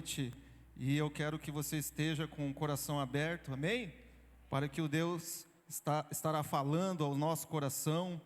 noite e eu quero que você esteja com o coração aberto, amém? Para que o Deus estará falando ao nosso coração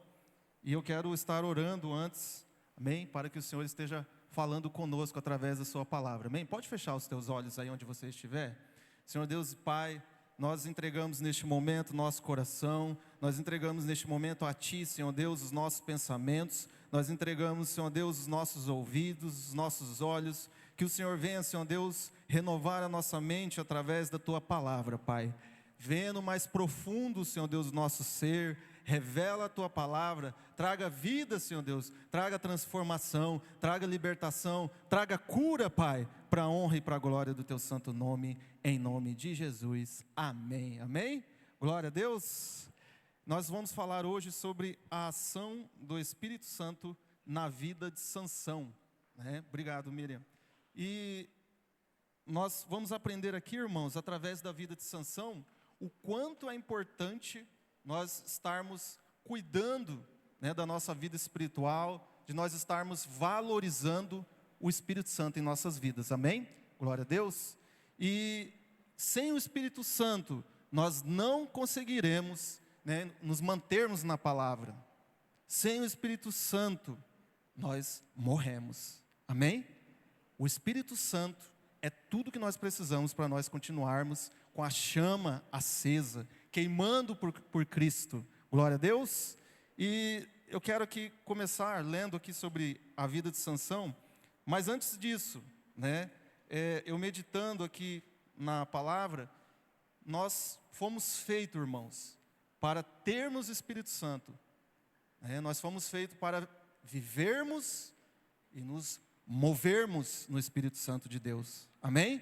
e eu quero estar orando antes, amém? Para que o Senhor esteja falando conosco através da sua palavra, amém? Pode fechar os teus olhos aí onde você estiver. Senhor Deus e Pai, nós entregamos neste momento nosso coração, nós entregamos neste momento a Ti, Senhor Deus, os nossos pensamentos, nós entregamos, Senhor Deus, os nossos ouvidos, os nossos olhos, que o Senhor venha, Senhor Deus, renovar a nossa mente através da Tua palavra, Pai. Venha no mais profundo, Senhor Deus, do nosso ser, revela a Tua palavra, traga vida, Senhor Deus, traga transformação, traga libertação, traga cura, Pai, para a honra e para a glória do Teu santo nome, em nome de Jesus, amém, amém? Glória a Deus. Nós vamos falar hoje sobre a ação do Espírito Santo na vida de Sansão, né? Obrigado, Miriam. E nós vamos aprender aqui, irmãos, através da vida de Sansão, o quanto é importante nós estarmos cuidando, né, da nossa vida espiritual, de nós estarmos valorizando o Espírito Santo em nossas vidas, amém? Glória a Deus. E sem o Espírito Santo, nós não conseguiremos, né, nos mantermos na palavra. Sem o Espírito Santo, nós morremos, amém? O Espírito Santo é tudo que nós precisamos para nós continuarmos com a chama acesa, queimando por Cristo, glória a Deus. E eu quero aqui começar lendo aqui sobre a vida de Sansão, mas antes disso, né, eu meditando aqui na palavra, nós fomos feitos, irmãos, para termos o Espírito Santo, né? Nós fomos feitos para vivermos e nos movermos no Espírito Santo de Deus, amém?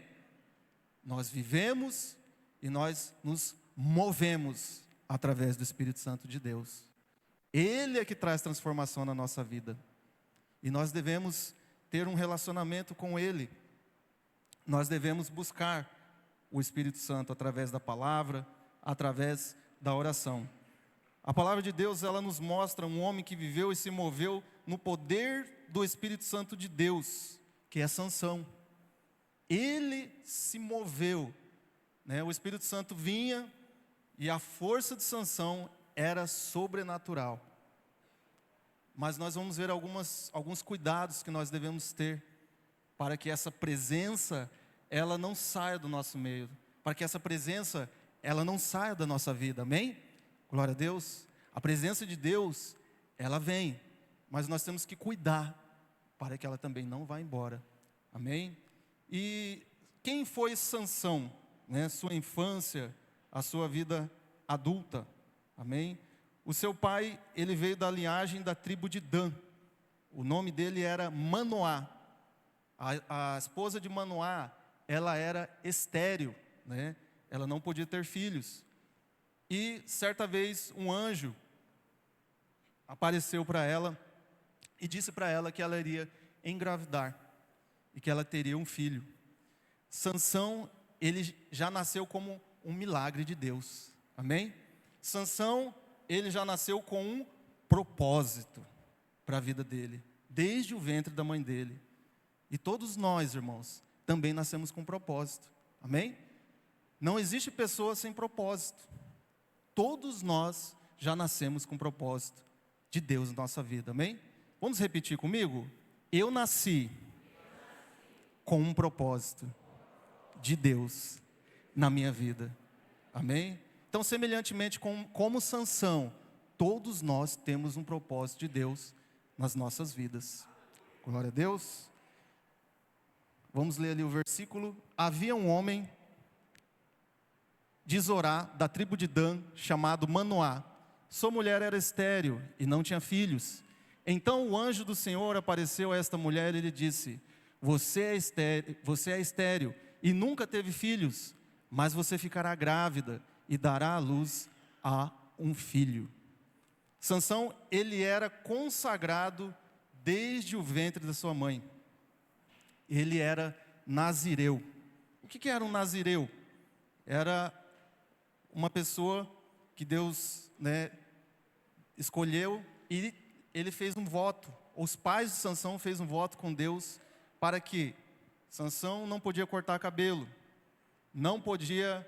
Nós vivemos e nós nos movemos através do Espírito Santo de Deus. Ele é que traz transformação na nossa vida. E nós devemos ter um relacionamento com Ele. Nós devemos buscar o Espírito Santo através da palavra, através da oração. A palavra de Deus, ela nos mostra um homem que viveu e se moveu no poder do Espírito Santo de Deus, que é Sansão. Ele se moveu, né? O Espírito Santo vinha e a força de Sansão era sobrenatural. Mas nós vamos ver alguns cuidados que nós devemos ter para que essa presença, ela não saia do nosso meio, para que essa presença, ela não saia da nossa vida, amém? Glória a Deus. A presença de Deus, ela vem, mas nós temos que cuidar para que ela também não vá embora, amém? E quem foi Sansão, né? Sua infância, a sua vida adulta, amém? O seu pai, ele veio da linhagem da tribo de Dan. O nome dele era Manoá. A esposa de Manoá, ela era estéril, né? Ela não podia ter filhos. E certa vez um anjo apareceu para ela e disse para ela que ela iria engravidar e que ela teria um filho. Sansão, ele já nasceu como um milagre de Deus, amém? Sansão, ele já nasceu com um propósito para a vida dele, desde o ventre da mãe dele. E todos nós, irmãos, também nascemos com propósito, amém? Não existe pessoa sem propósito. Todos nós já nascemos com propósito de Deus na nossa vida, amém? Vamos repetir comigo? Eu nasci com um propósito de Deus na minha vida, amém? Então, semelhantemente como Sansão, todos nós temos um propósito de Deus nas nossas vidas. Glória a Deus. Vamos ler ali o versículo. Havia um homem de Zorá, da tribo de Dan, chamado Manoá. Sua mulher era estéril e não tinha filhos. Então o anjo do Senhor apareceu a esta mulher e lhe disse: você é estéril e nunca teve filhos, mas você ficará grávida e dará à luz a um filho. Sansão, ele era consagrado desde o ventre da sua mãe. Ele era nazireu. O que era um nazireu? Era uma pessoa que Deus, né, escolheu e ele fez um voto. Os pais de Sansão fez um voto com Deus para que Sansão não podia cortar cabelo, não podia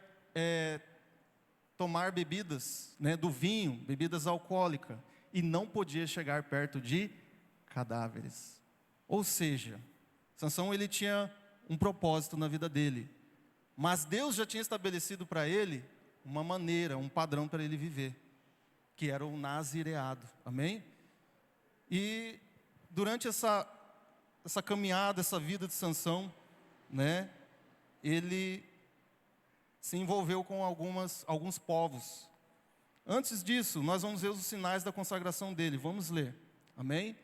tomar bebidas, né, do vinho, bebidas alcoólicas, e não podia chegar perto de cadáveres. Ou seja, Sansão ele tinha um propósito na vida dele, mas Deus já tinha estabelecido para ele uma maneira, um padrão para ele viver, que era o nazireado, amém? E durante essa caminhada, essa vida de Sansão, né, ele se envolveu com alguns povos. Antes disso, nós vamos ver os sinais da consagração dele, vamos ler, amém?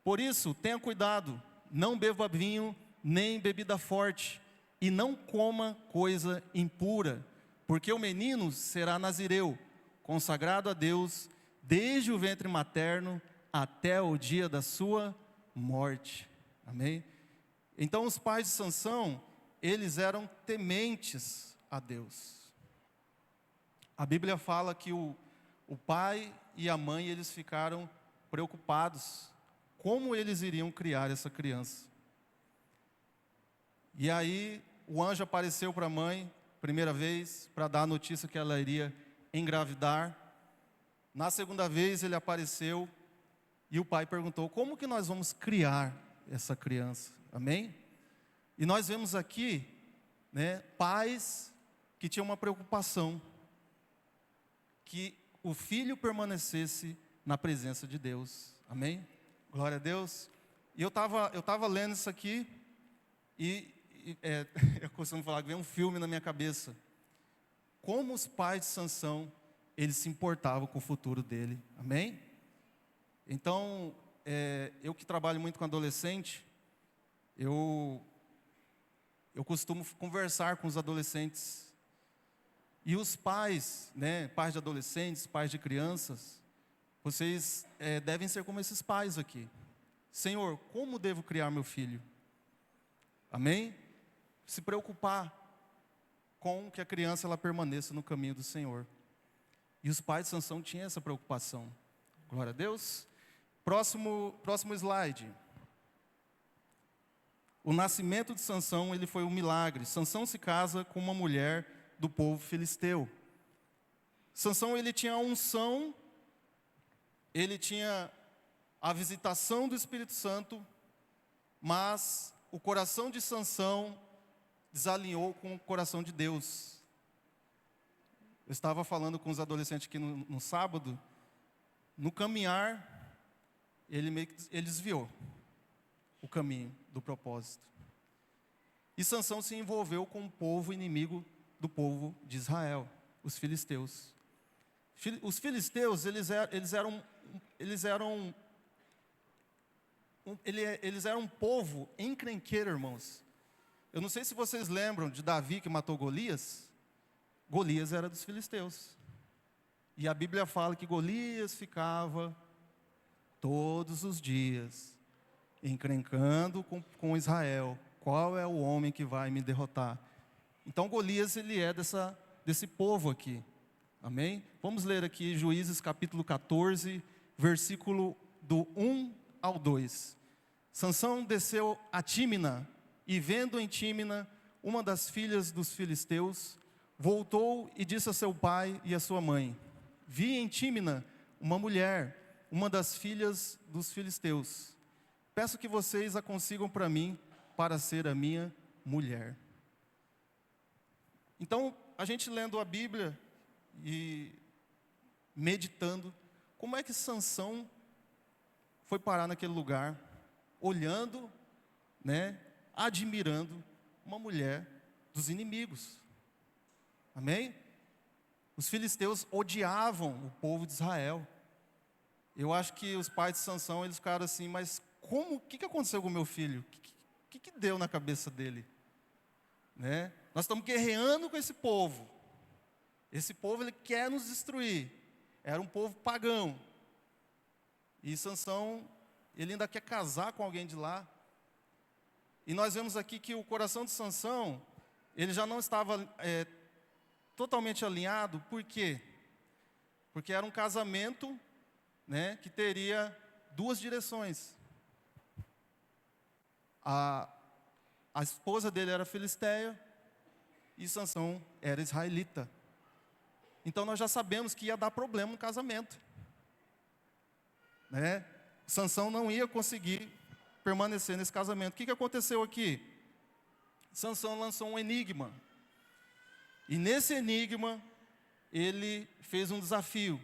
Por isso, tenha cuidado, não beba vinho, nem bebida forte, e não coma coisa impura, porque o menino será nazireu, consagrado a Deus, desde o ventre materno até o dia da sua morte, amém? Então os pais de Sansão, eles eram tementes a Deus. A Bíblia fala que o pai e a mãe, eles ficaram preocupados como eles iriam criar essa criança. E aí o anjo apareceu para a mãe, primeira vez, para dar a notícia que ela iria engravidar. Na segunda vez ele apareceu e o pai perguntou: como que nós vamos criar essa criança? Amém? E nós vemos aqui, né, pais que tinham uma preocupação, que o filho permanecesse na presença de Deus. Amém? Glória a Deus. E eu tava lendo isso aqui e eu costumo falar que vem um filme na minha cabeça. Como os pais de Sansão, eles se importavam com o futuro dele. Amém? Então, eu que trabalho muito com adolescente, eu costumo conversar com os adolescentes. E os pais, né, pais de adolescentes, pais de crianças, vocês devem ser como esses pais aqui. Senhor, como devo criar meu filho? Amém? Se preocupar com que a criança ela permaneça no caminho do Senhor. E os pais de Sansão tinham essa preocupação. Glória a Deus. Próximo slide. O nascimento de Sansão, ele foi um milagre. Sansão se casa com uma mulher do povo filisteu. Sansão, ele tinha a unção, ele tinha a visitação do Espírito Santo, mas o coração de Sansão desalinhou com o coração de Deus. Eu estava falando com os adolescentes aqui no sábado, no caminhar, ele desviou o caminho do propósito. E Sansão se envolveu com o povo inimigo do povo de Israel, os filisteus. Os filisteus, eles eram um povo encrenqueiro, irmãos. Eu não sei se vocês lembram de Davi que matou Golias. Golias era dos filisteus. E a Bíblia fala que Golias ficava todos os dias encrencando com Israel. Qual é o homem que vai me derrotar? Então Golias, ele é desse povo aqui. Amém? Vamos ler aqui Juízes capítulo 14, versículo do 1 ao 2. Sansão desceu a Tímina, e vendo em Tímina uma das filhas dos filisteus, voltou e disse a seu pai e a sua mãe: vi em Tímina uma mulher, uma das filhas dos filisteus. Peço que vocês a consigam para mim, para ser a minha mulher. Então, a gente lendo a Bíblia e meditando, como é que Sansão foi parar naquele lugar, olhando, né, admirando uma mulher dos inimigos. Amém? Os filisteus odiavam o povo de Israel. Eu acho que os pais de Sansão, eles ficaram assim: mas o que aconteceu com o meu filho? O que deu na cabeça dele? Né? Nós estamos guerreando com esse povo. Esse povo, ele quer nos destruir. Era um povo pagão. E Sansão, ele ainda quer casar com alguém de lá. E nós vemos aqui que o coração de Sansão, ele já não estava totalmente alinhado. Por quê? Porque era um casamento, né, que teria duas direções. a esposa dele era filisteia e Sansão era israelita. Então nós já sabemos que ia dar problema no casamento, né? Sansão não ia conseguir permanecer nesse casamento. O que aconteceu aqui? Sansão lançou um enigma. E nesse enigma, ele fez um desafio.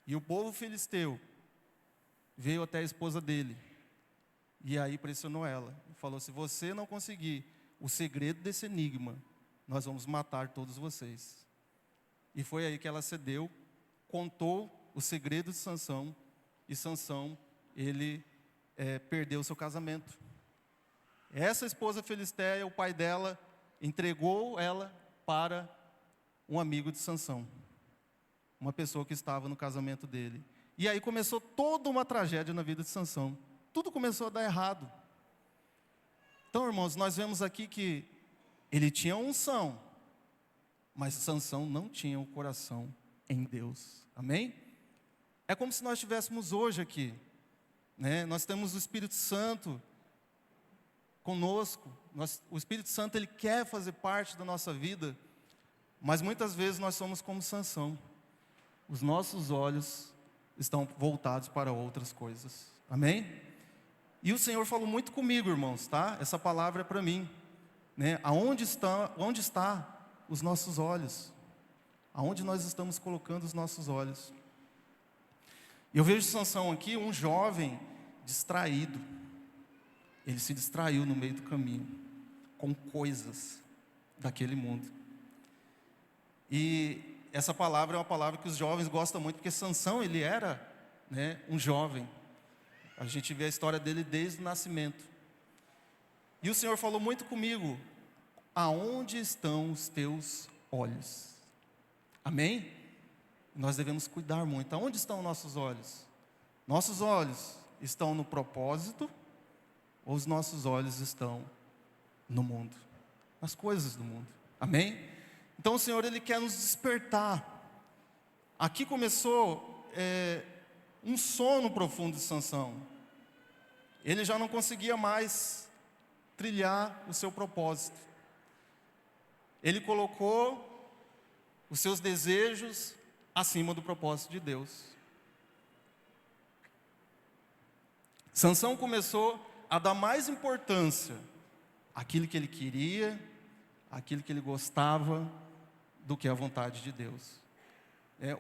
E o povo filisteu veio até a esposa dele. E aí pressionou ela. Falou: se você não conseguir o segredo desse enigma, nós vamos matar todos vocês. E foi aí que ela cedeu, contou o segredo de Sansão. E Sansão, ele perdeu o seu casamento. Essa esposa filisteia, o pai dela entregou ela para um amigo de Sansão, uma pessoa que estava no casamento dele. E aí começou toda uma tragédia na vida de Sansão. Tudo começou a dar errado. Então, irmãos, nós vemos aqui que ele tinha unção, mas Sansão não tinha o coração em Deus. Amém? É como se nós estivéssemos hoje aqui, né? Nós temos o Espírito Santo conosco. O Espírito Santo, ele quer fazer parte da nossa vida, mas muitas vezes nós somos como Sansão. Os nossos olhos estão voltados para outras coisas. Amém? E o Senhor falou muito comigo, irmãos, tá? Essa palavra é para mim, né? Onde está os nossos olhos? Aonde nós estamos colocando os nossos olhos? Eu vejo Sansão aqui, um jovem distraído. Ele se distraiu no meio do caminho com coisas daquele mundo. E essa palavra é uma palavra que os jovens gostam muito, porque Sansão, ele era, né, um jovem. A gente vê a história dele desde o nascimento. E o Senhor falou muito comigo: aonde estão os teus olhos? Amém? Nós devemos cuidar muito. Aonde estão nossos olhos? Nossos olhos estão no propósito, ou os nossos olhos estão no mundo, nas coisas do mundo? Amém? Então o Senhor, ele quer nos despertar. Aqui começou um sono profundo de Sansão. Ele já não conseguia mais trilhar o seu propósito. Ele colocou os seus desejos acima do propósito de Deus. Sansão começou a dar mais importância àquilo que ele queria, àquilo que ele gostava, do que a vontade de Deus.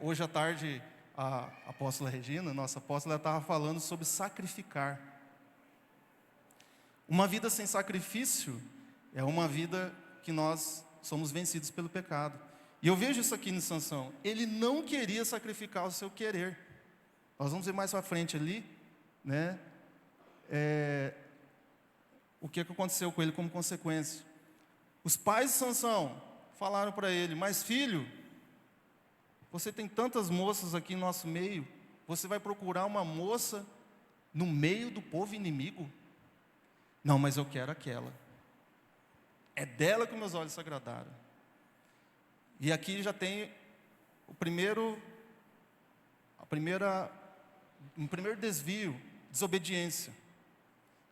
Hoje à tarde, a apóstola Regina, nossa apóstola, estava falando sobre sacrificar. Uma vida sem sacrifício é uma vida que nós somos vencidos pelo pecado. E eu vejo isso aqui em Sansão. Ele não queria sacrificar o seu querer. Nós vamos ver mais para frente ali, né? O que aconteceu com ele como consequência. Os pais de Sansão falaram para ele: mas filho, você tem tantas moças aqui no nosso meio, você vai procurar uma moça no meio do povo inimigo? Não, mas eu quero aquela. É dela que meus olhos se agradaram. E aqui já tem um primeiro desvio, desobediência.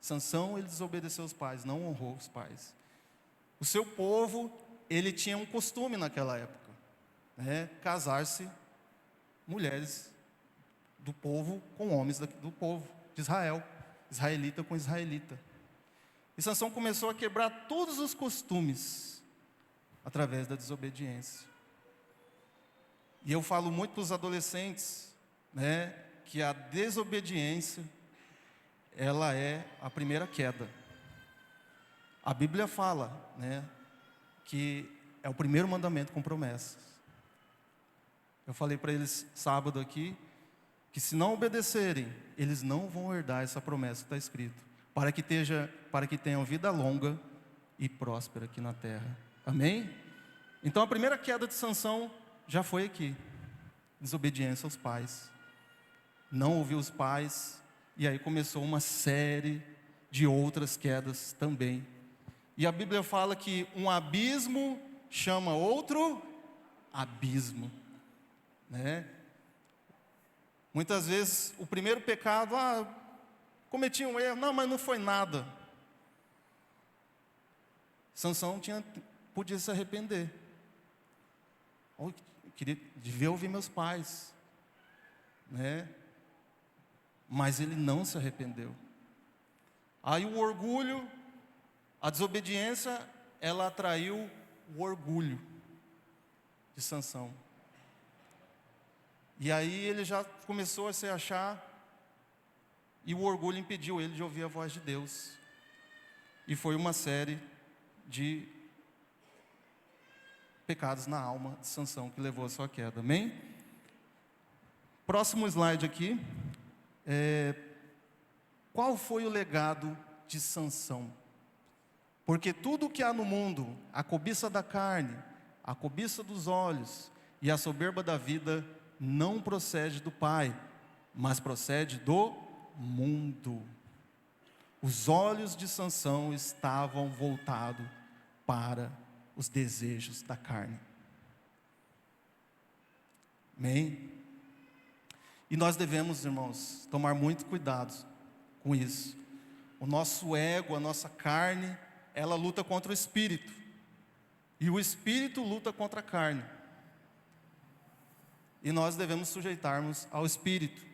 Sansão, ele desobedeceu os pais, não honrou os pais. O seu povo, ele tinha um costume naquela época, né? Casar-se mulheres do povo com homens do povo de Israel, israelita com israelita. E Sansão começou a quebrar todos os costumes através da desobediência. E eu falo muito para os adolescentes, né, que a desobediência, ela é a primeira queda. A Bíblia fala, né, que é o primeiro mandamento com promessas. Eu falei para eles sábado aqui, que se não obedecerem, eles não vão herdar essa promessa que está escrito, para que tenham vida longa e próspera aqui na terra. Amém? Então a primeira queda de Sansão já foi aqui. Desobediência aos pais. Não ouviu os pais. E aí começou uma série de outras quedas também. E a Bíblia fala que um abismo chama outro abismo, né? Muitas vezes o primeiro pecado, cometi um erro, não, mas não foi nada. Sansão podia se arrepender. Eu devia ouvir meus pais, né? Mas ele não se arrependeu. Aí o orgulho, a desobediência, ela atraiu o orgulho de Sansão. E aí ele já começou a se achar, e o orgulho impediu ele de ouvir a voz de Deus. E foi uma série de pecados na alma de Sansão que levou a sua queda, amém? Próximo slide aqui. Qual foi o legado de Sansão? Porque tudo o que há no mundo, a cobiça da carne, a cobiça dos olhos e a soberba da vida, não procede do Pai, mas procede do mundo. Os olhos de Sansão estavam voltados para os desejos da carne. Amém? E nós devemos, irmãos, tomar muito cuidado com isso. O nosso ego, a nossa carne, ela luta contra o espírito. E o espírito luta contra a carne. E nós devemos sujeitarmos ao espírito.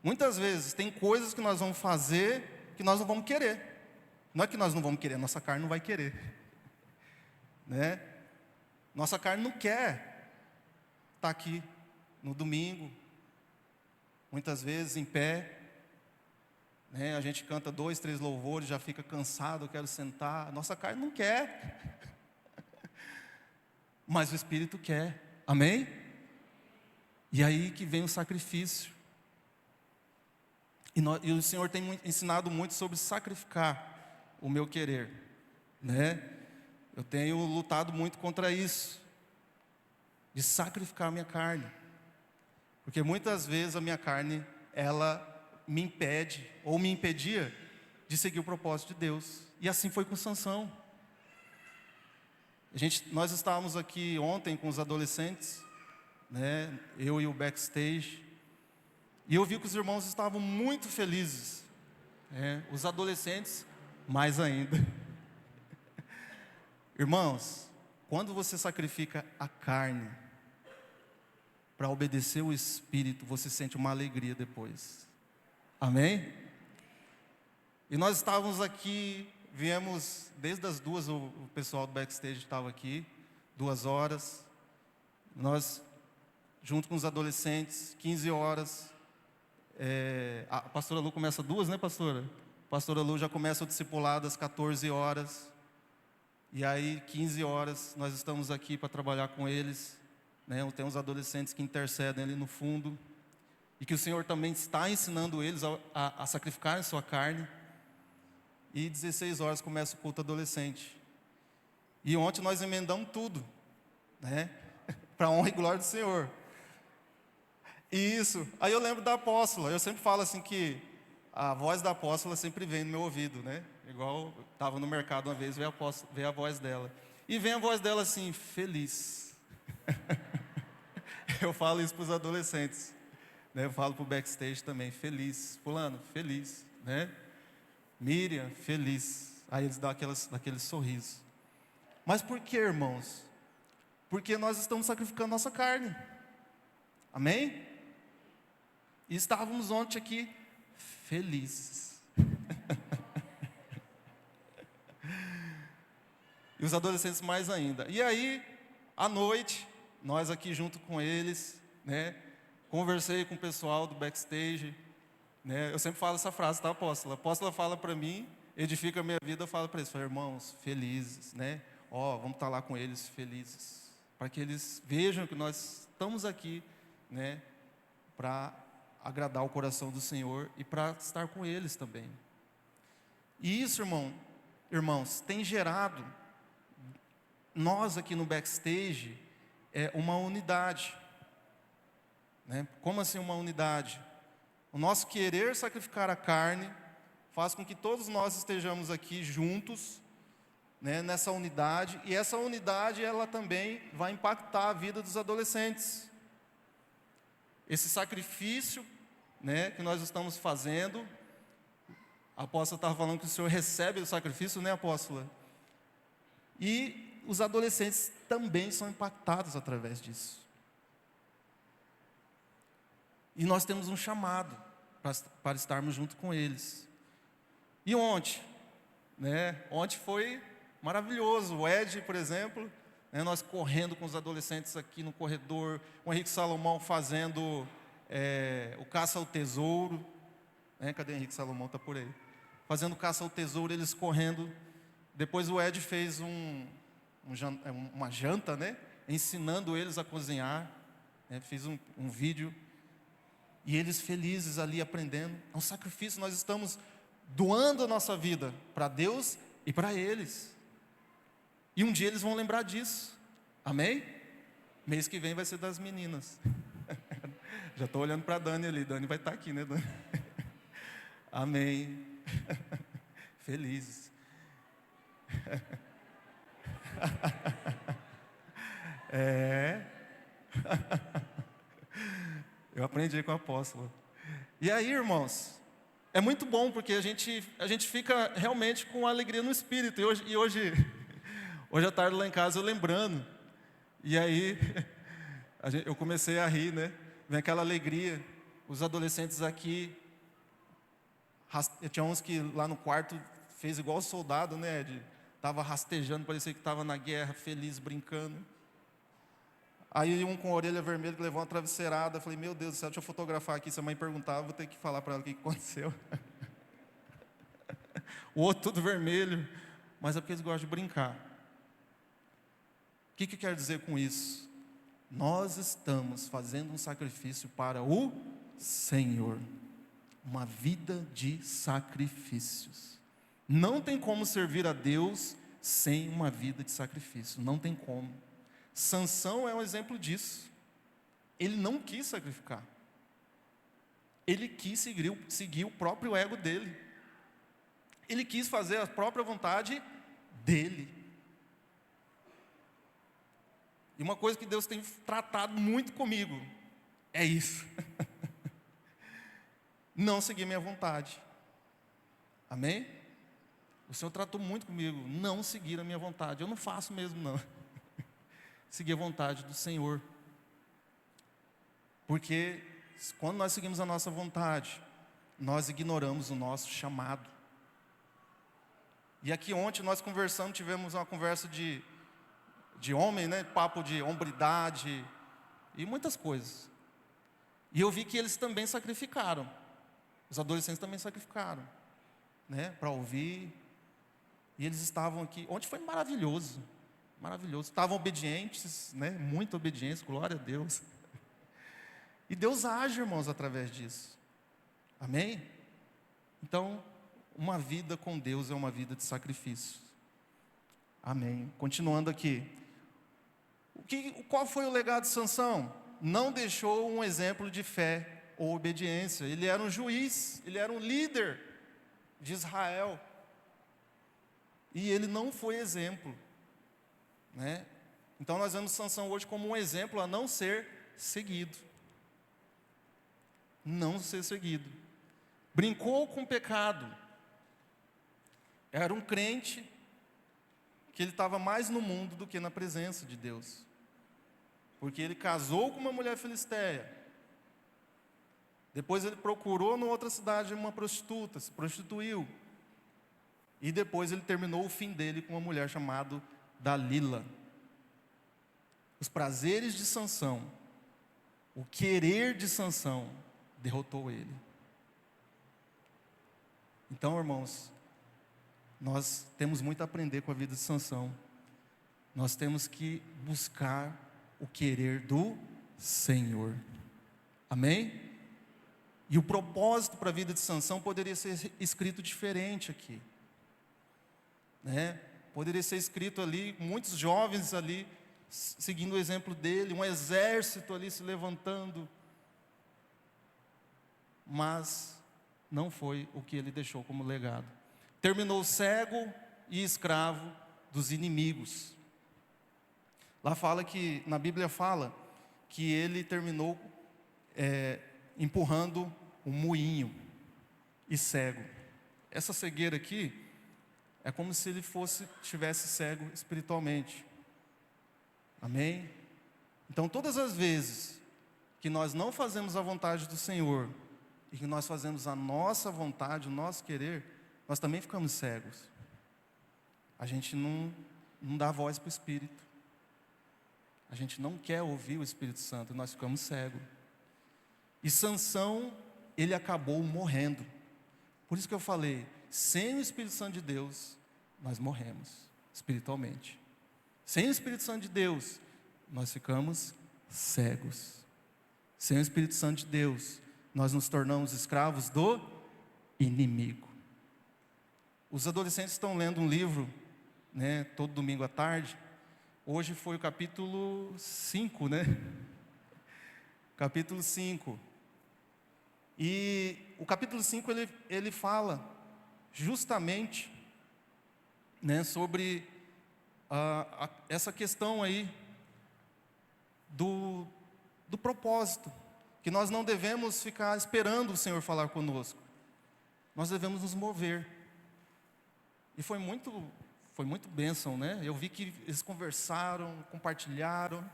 Muitas vezes tem coisas que nós vamos fazer que nós não vamos querer. Não é que nós não vamos querer, nossa carne não vai querer. Né? Nossa carne não quer estar aqui no domingo, muitas vezes em pé, né? A gente canta 2, 3 louvores, já fica cansado, eu quero sentar. Nossa carne não quer, mas o Espírito quer, amém? E aí que vem o sacrifício. E o Senhor tem ensinado muito sobre sacrificar o meu querer, né? Eu tenho lutado muito contra isso, de sacrificar a minha carne. Porque muitas vezes a minha carne, ela me impede, ou me impedia, de seguir o propósito de Deus. E assim foi com Sansão. Nós estávamos aqui ontem com os adolescentes, né? Eu e o backstage. E eu vi que os irmãos estavam muito felizes. Os adolescentes, mais ainda. Irmãos, quando você sacrifica a carne para obedecer o Espírito, você sente uma alegria depois. Amém? E nós estávamos aqui, viemos desde as 2, o pessoal do backstage estava aqui, 2 horas. Nós, junto com os adolescentes, 15 horas. A pastora Lu começa 2, né, pastora? A pastora Lu já começa o discipulado às 14 horas. E aí, 15 horas, nós estamos aqui para trabalhar com eles. Né? Tem uns adolescentes que intercedem ali no fundo. E que o Senhor também está ensinando eles a sacrificarem sua carne. E 16 horas começa o culto adolescente. E ontem nós emendamos tudo, né? Para a honra e glória do Senhor. Isso. Aí eu lembro da apóstola. Eu sempre falo assim que a voz da apóstola sempre vem no meu ouvido, né? Igual eu estava no mercado uma vez, veio a voz dela. E vem a voz dela assim, feliz. Eu falo isso para os adolescentes, né? Eu falo para o backstage também, feliz. Fulano, feliz, né? Miriam, feliz. Aí eles dão aquele sorriso. Mas por que, irmãos? Porque nós estamos sacrificando nossa carne. Amém? E estávamos ontem aqui felizes. E os adolescentes mais ainda. E aí, à noite, nós aqui junto com eles, né? Conversei com o pessoal do backstage, né? Eu sempre falo essa frase, tá, apóstola? A apóstola fala para mim, edifica a minha vida, eu falo para eles, irmãos, felizes, né? Vamos estar lá com eles felizes, para que eles vejam que nós estamos aqui, né? Para agradar o coração do Senhor e para estar com eles também. E isso, irmãos, tem gerado, nós aqui no backstage, uma unidade. Né? Como assim uma unidade? O nosso querer sacrificar a carne faz com que todos nós estejamos aqui juntos, né, nessa unidade, e essa unidade ela também vai impactar a vida dos adolescentes. Esse sacrifício, né, que nós estamos fazendo, a apóstola estava falando que o Senhor recebe o sacrifício, né, apóstola? E os adolescentes também são impactados através disso. E nós temos um chamado para estarmos junto com eles. E ontem, ontem foi maravilhoso. O Ed, por exemplo, nós correndo com os adolescentes aqui no corredor, o Henrique Salomão fazendo o caça ao tesouro. Cadê o Henrique Salomão? Está por aí. Fazendo caça ao tesouro, eles correndo. Depois o Ed fez uma janta, ensinando eles a cozinhar. Fiz um vídeo. E eles felizes ali aprendendo. É um sacrifício, nós estamos doando a nossa vida para Deus e para eles. E um dia eles vão lembrar disso. Amém? Mês que vem vai ser das meninas. Já estou olhando para a Dani ali. Dani vai estar aqui, né, Dani? Amém. Felizes. Eu aprendi com o apóstolo. E aí, irmãos, é muito bom, porque a gente fica realmente com alegria no espírito. E hoje à tarde lá em casa eu lembrando. E aí, eu comecei a rir, Vem aquela alegria. Os adolescentes aqui, tinha uns que lá no quarto fez igual soldado, Ed? Estava rastejando, parecia que estava na guerra, feliz, brincando. Aí um com a orelha vermelha que levou uma travesseirada. Falei, meu Deus do céu, deixa eu fotografar aqui. Se a mãe perguntar, eu vou ter que falar para ela o que aconteceu. O outro tudo vermelho. Mas é porque eles gostam de brincar. O que quer dizer com isso? Nós estamos fazendo um sacrifício para o Senhor. Uma vida de sacrifícios. Não tem como servir a Deus sem uma vida de sacrifício. Não tem como. Sansão é um exemplo disso. Ele não quis sacrificar. Ele quis seguir o próprio ego dele. Ele quis fazer a própria vontade dele. E uma coisa que Deus tem tratado muito comigo é isso. Não seguir minha vontade. Amém? O Senhor tratou muito comigo. Não seguir a minha vontade. Eu não faço mesmo, não. Seguir a vontade do Senhor. Porque quando nós seguimos a nossa vontade, nós ignoramos o nosso chamado. E aqui ontem nós conversamos, tivemos uma conversa de homem, papo de hombridade e muitas coisas. E eu vi que eles também sacrificaram. Os adolescentes também sacrificaram, para ouvir. E eles estavam aqui. Ontem foi maravilhoso. Maravilhoso. Estavam obedientes, muito obedientes, glória a Deus. E Deus age, irmãos, através disso. Amém? Então, uma vida com Deus é uma vida de sacrifício. Amém. Continuando aqui. Qual foi o legado de Sansão? Não deixou um exemplo de fé ou obediência. Ele era um juiz, ele era um líder de Israel. E ele não foi exemplo. Então nós vemos Sansão hoje como um exemplo a não ser seguido. Não ser seguido. Brincou com o pecado. Era um crente que ele estava mais no mundo do que na presença de Deus. Porque ele casou com uma mulher filisteia. Depois ele procurou em outra cidade uma prostituta, se prostituiu. E depois ele terminou o fim dele com uma mulher chamada Dalila. Os prazeres de Sansão, o querer de Sansão, derrotou ele. Então, irmãos, nós temos muito a aprender com a vida de Sansão. Nós temos que buscar o querer do Senhor. Amém? E o propósito para a vida de Sansão poderia ser escrito diferente aqui. Poderia ser escrito ali, muitos jovens ali, seguindo o exemplo dele, um exército ali se levantando. Mas não foi o que ele deixou como legado. Terminou cego e escravo dos inimigos. Lá na Bíblia fala que ele terminou empurrando um moinho e cego. Essa cegueira aqui, É como se ele estivesse cego espiritualmente. Amém? Então, todas as vezes que nós não fazemos a vontade do Senhor e que nós fazemos a nossa vontade, o nosso querer, nós também ficamos cegos. A gente não dá voz para o Espírito. A gente não quer ouvir o Espírito Santo, nós ficamos cegos. E Sansão, ele acabou morrendo. Por isso que eu falei, sem o Espírito Santo de Deus, nós morremos espiritualmente. Sem o Espírito Santo de Deus, nós ficamos cegos. Sem o Espírito Santo de Deus, nós nos tornamos escravos do inimigo. Os adolescentes estão lendo um livro, né, todo domingo à tarde. Hoje foi o capítulo 5, né? Capítulo 5. E o capítulo 5 ele fala justamente, né, sobre essa questão aí do propósito, que nós não devemos ficar esperando o Senhor falar conosco, nós devemos nos mover. E foi muito bênção, né? Eu vi que eles conversaram, compartilharam.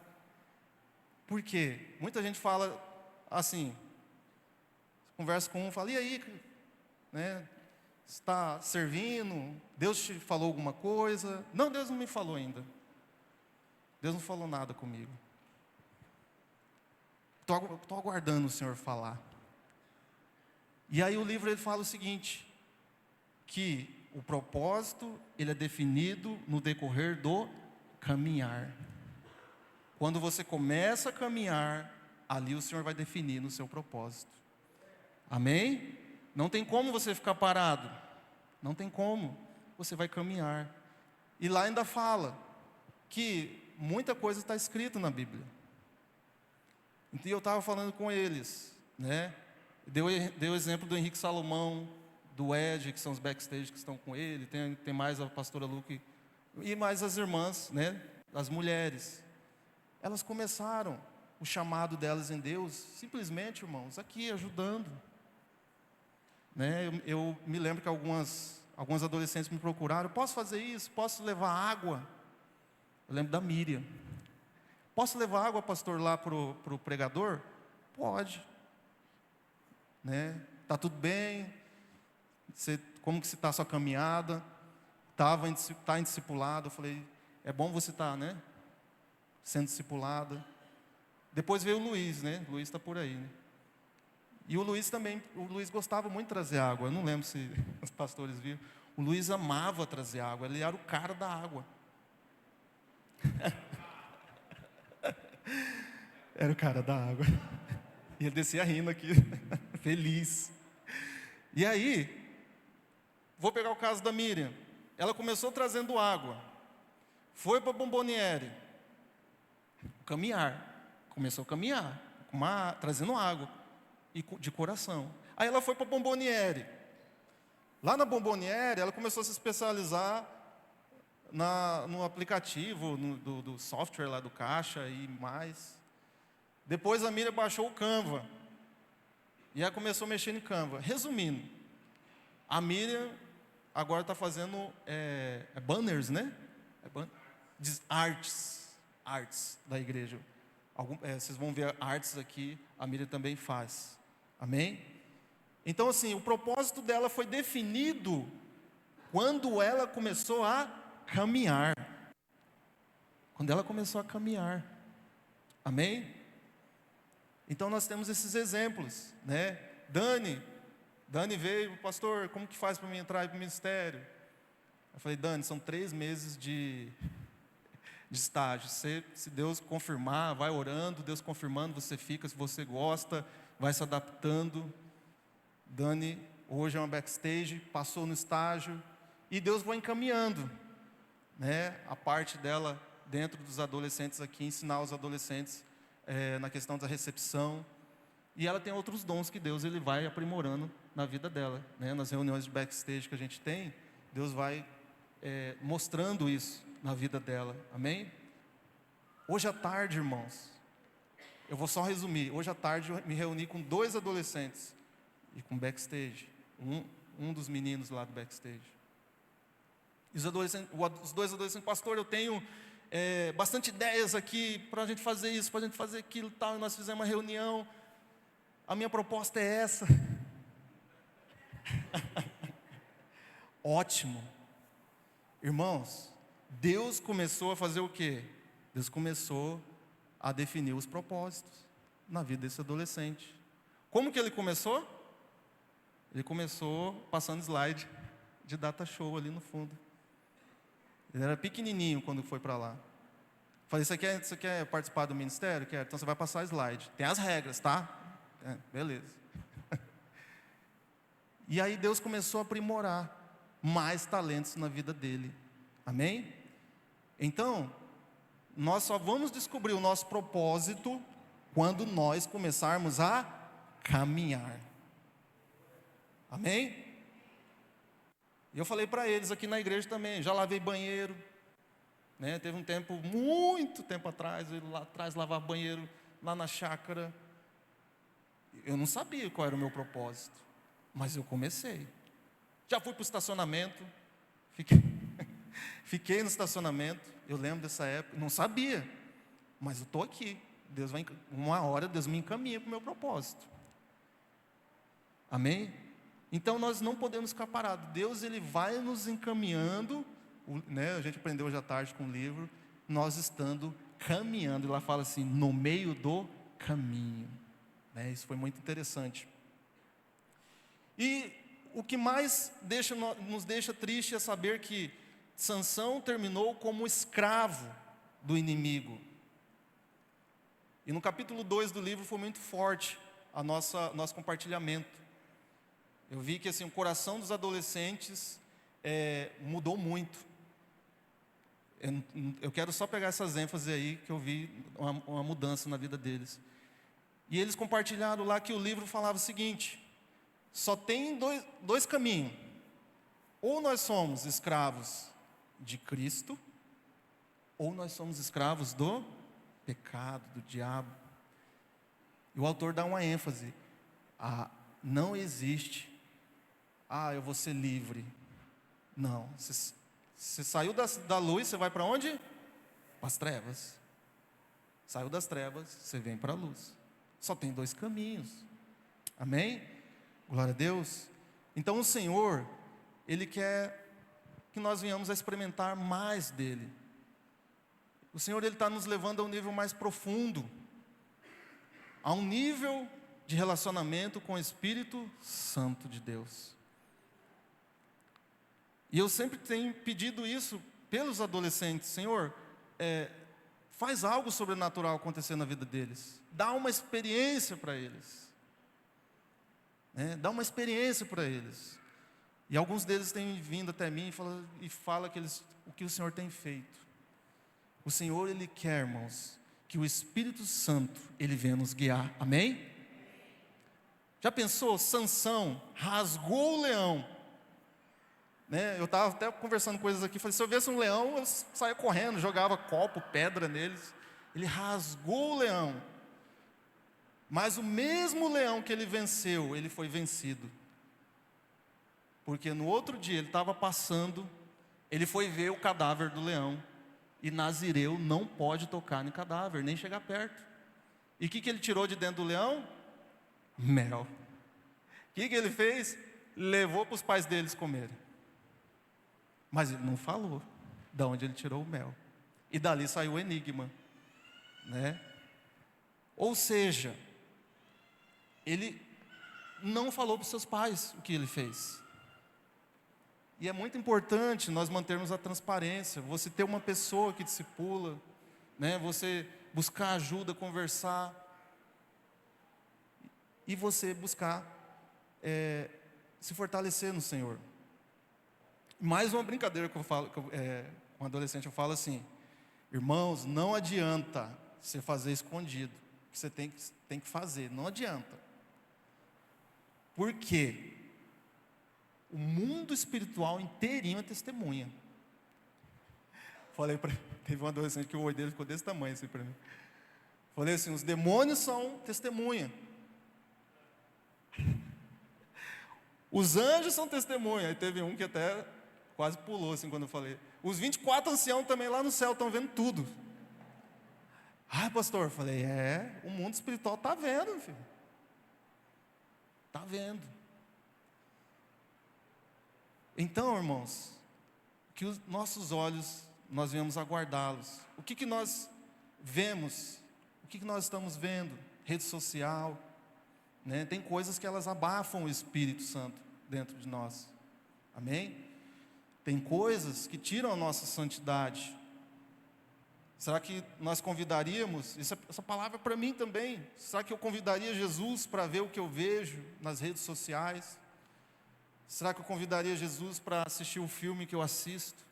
Por quê? Muita gente fala assim, conversa com um, fala, e aí, né? Está servindo? Deus te falou alguma coisa? Não, Deus não me falou ainda. Deus não falou nada comigo. Estou aguardando o Senhor falar. E aí o livro ele fala o seguinte, que o propósito ele é definido no decorrer do caminhar. Quando você começa a caminhar, ali o Senhor vai definir no seu propósito. Amém? Não tem como você ficar parado. Não tem como. Você vai caminhar. E lá ainda fala que muita coisa está escrita na Bíblia. Então eu estava falando com eles, né? Deu o exemplo do Henrique Salomão, do Ed, que são os backstage que estão com ele. Tem mais a pastora Luque e mais as irmãs, né? As mulheres. Elas começaram o chamado delas em Deus, simplesmente, irmãos, aqui ajudando. Né? Eu me lembro que alguns adolescentes me procuraram, posso fazer isso? Posso levar água? Eu lembro da Miriam. Posso levar água, pastor, lá para o pregador? Pode. Né? Tá tudo bem? Como que está a sua caminhada? Está em discipulado? Eu falei, é bom você estar, né? Sendo discipulada. Depois veio o Luiz, né? O Luiz está por aí, né? E o Luiz gostava muito de trazer água. Eu não lembro se os pastores viram. O Luiz amava trazer água, ele era o cara da água. Era o cara da água. E ele descia rindo aqui, feliz. E aí, vou pegar o caso da Miriam. Ela começou trazendo água. Foi para a Bomboniere. Caminhar. Começou a caminhar, trazendo água. E de coração. Aí ela foi para a Bomboniere. Lá na Bomboniere, ela começou a se especializar no aplicativo, do software lá do caixa e mais. Depois a Miriam baixou o Canva. E ela começou a mexer em Canva. Resumindo, a Miriam agora está fazendo banners, né? Artes da igreja. Vocês vão ver artes aqui, a Miriam também faz. Amém? Então assim, o propósito dela foi definido quando ela começou a caminhar. Quando ela começou a caminhar. Amém? Então nós temos esses exemplos, né? Dani veio, pastor, como que faz para mim entrar para o ministério? Eu falei, Dani, são 3 meses de estágio. Se Deus confirmar, vai orando, Deus confirmando, você fica, se você gosta, vai se adaptando. Dani, hoje é uma backstage, passou no estágio, e Deus vai encaminhando, né? A parte dela, dentro dos adolescentes aqui, ensinar os adolescentes na questão da recepção. E ela tem outros dons que Deus ele vai aprimorando na vida dela, né? Nas reuniões de backstage que a gente tem, Deus vai mostrando isso na vida dela, amém? Hoje à tarde, irmãos, eu vou só resumir. Hoje à tarde eu me reuni com 2 adolescentes e com backstage, um dos meninos lá do backstage. E os dois adolescentes, pastor, eu tenho bastante ideias aqui para a gente fazer isso, para a gente fazer aquilo e tal. E nós fizemos uma reunião. A minha proposta é essa. Ótimo. Irmãos, Deus começou a fazer o quê? Deus começou a definir os propósitos na vida desse adolescente. Como que ele começou? Ele começou passando slide de data show ali no fundo. Ele era pequenininho quando foi para lá. Falei, você quer participar do ministério? Quer? Então você vai passar slide. Tem as regras, tá? Beleza. E aí Deus começou a aprimorar mais talentos na vida dele. Amém? Então, nós só vamos descobrir o nosso propósito quando nós começarmos a caminhar. Amém? E eu falei para eles aqui na igreja também, já lavei banheiro, né? Teve um tempo, muito tempo atrás, eu lá atrás lavava banheiro, lá na chácara. Eu não sabia qual era o meu propósito, mas eu comecei. Já fui para o estacionamento, fiquei no estacionamento, eu lembro dessa época, não sabia, mas eu estou aqui. Uma hora Deus me encaminha para o meu propósito. Amém? Então nós não podemos ficar parados. Deus ele vai nos encaminhando, né? A gente aprendeu hoje à tarde com o livro, nós estando caminhando. E lá fala assim, no meio do caminho. Né? Isso foi muito interessante. E o que mais nos deixa triste é saber que Sansão terminou como escravo do inimigo. E no capítulo 2 do livro foi muito forte nosso compartilhamento. Eu vi que assim, o coração dos adolescentes mudou muito. Eu quero só pegar essas ênfases aí, que eu vi uma mudança na vida deles. E eles compartilharam lá que o livro falava o seguinte: só tem dois caminhos. Ou nós somos escravos de Cristo, ou nós somos escravos do pecado, do diabo. E o autor dá uma ênfase: não existe eu vou ser livre. Não, você saiu da luz, você vai para onde? Para as trevas. Saiu das trevas, você vem para a luz. Só tem dois caminhos. Amém? Glória a Deus. Então o Senhor, Ele quer que nós venhamos a experimentar mais dEle. O Senhor, Ele está nos levando a um nível mais profundo, a um nível de relacionamento com o Espírito Santo de Deus. E eu sempre tenho pedido isso pelos adolescentes: Senhor, faz algo sobrenatural acontecer na vida deles. Dá uma experiência para eles. Dá uma experiência para eles. E alguns deles têm vindo até mim e falam o que o Senhor tem feito. O Senhor, Ele quer, irmãos, que o Espírito Santo, Ele venha nos guiar. Amém? Já pensou? Sansão rasgou o leão. Eu estava até conversando coisas aqui, falei, se eu visse um leão, eu saía correndo, jogava copo, pedra neles. Ele rasgou o leão. Mas o mesmo leão que ele venceu, ele foi vencido. Porque no outro dia ele estava passando, ele foi ver o cadáver do leão. E Nazireu não pode tocar no cadáver, nem chegar perto. E o que ele tirou de dentro do leão? Mel. O que ele fez? Levou para os pais deles comerem. Mas ele não falou de onde ele tirou o mel. E dali saiu o enigma. Ou seja, ele não falou para os seus pais o que ele fez. E é muito importante nós mantermos a transparência. Você ter uma pessoa que discipula, você buscar ajuda, conversar. E você buscar se fortalecer no Senhor. Mais uma brincadeira que eu falo, com um adolescente, eu falo assim: irmãos, não adianta você fazer escondido. Você tem que fazer, não adianta. Por quê? O mundo espiritual inteirinho é testemunha. Teve um adolescente que o olho dele ficou desse tamanho assim para mim. Falei assim: os demônios são testemunha. Os anjos são testemunha. Aí teve um que até quase pulou assim quando eu falei. Os 24 anciãos também lá no céu estão vendo tudo. Ah, pastor, eu falei, o mundo espiritual está vendo, filho. Está vendo. Então, irmãos, que os nossos olhos, nós venhamos a guardá-los. O que nós vemos? O que nós estamos vendo? Rede social, né? Tem coisas que elas abafam o Espírito Santo dentro de nós. Amém? Tem coisas que tiram a nossa santidade. Será que nós convidaríamos, essa palavra é para mim também, será que eu convidaria Jesus para ver o que eu vejo nas redes sociais? Será que eu convidaria Jesus para assistir o filme que eu assisto?